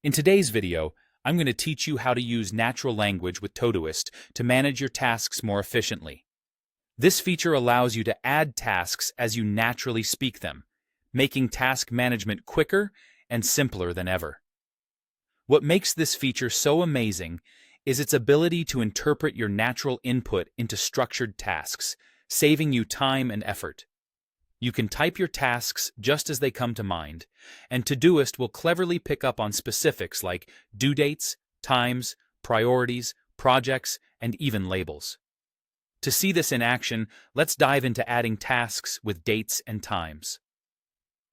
In today's video, I'm going to teach you how to use natural language with Todoist to manage your tasks more efficiently. This feature allows you to add tasks as you naturally speak them, making task management quicker and simpler than ever. What makes this feature so amazing is its ability to interpret your natural input into structured tasks, saving you time and effort. You can type your tasks just as they come to mind, and Todoist will cleverly pick up on specifics like due dates, times, priorities, projects, and even labels. To see this in action, let's dive into adding tasks with dates and times.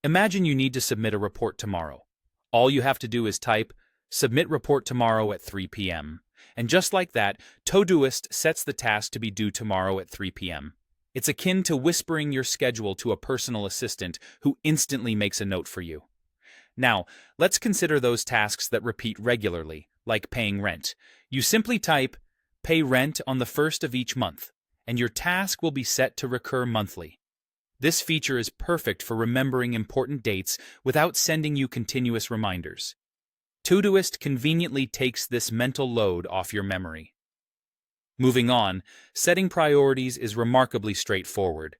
Imagine you need to submit a report tomorrow. All you have to do is type, "Submit report tomorrow at 3 p.m." And just like that, Todoist sets the task to be due tomorrow at 3 p.m. It's akin to whispering your schedule to a personal assistant who instantly makes a note for you. Now, let's consider those tasks that repeat regularly, like paying rent. You simply type, "Pay rent on the first of each month," and your task will be set to recur monthly. This feature is perfect for remembering important dates without sending you continuous reminders. Todoist conveniently takes this mental load off your memory. Moving on, setting priorities is remarkably straightforward.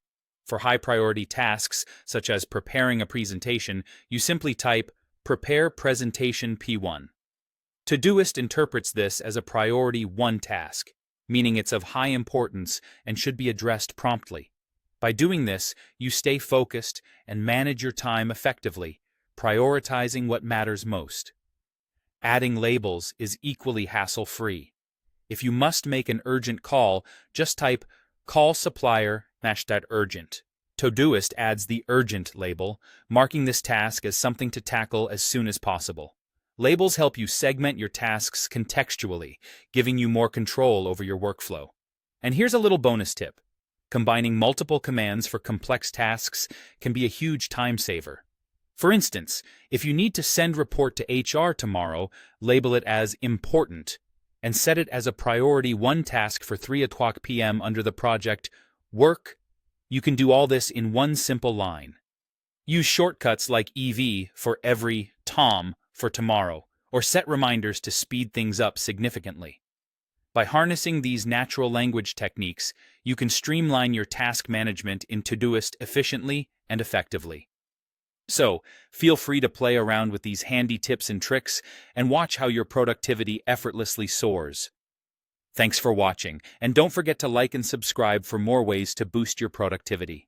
For high-priority tasks, such as preparing a presentation, you simply type, "Prepare presentation P1." Todoist interprets this as a priority 1 task, meaning it's of high importance and should be addressed promptly. By doing this, you stay focused and manage your time effectively, prioritizing what matters most. Adding labels is equally hassle-free. If you must make an urgent call, just type "Call supplier --urgent." Todoist adds the urgent label, marking this task as something to tackle as soon as possible. Labels help you segment your tasks contextually, giving you more control over your workflow. And here's a little bonus tip. Combining multiple commands for complex tasks can be a huge time saver. For instance, if you need to send report to HR tomorrow, label it as important and set it as a priority 1 task for 3 p.m. under the project Work. You can do all this in one simple line. Use shortcuts like EV for every, Tom for tomorrow, or set reminders to speed things up significantly. By harnessing these natural language techniques, you can streamline your task management in Todoist efficiently and effectively. So, feel free to play around with these handy tips and tricks and watch how your productivity effortlessly soars. Thanks for watching, and don't forget to like and subscribe for more ways to boost your productivity.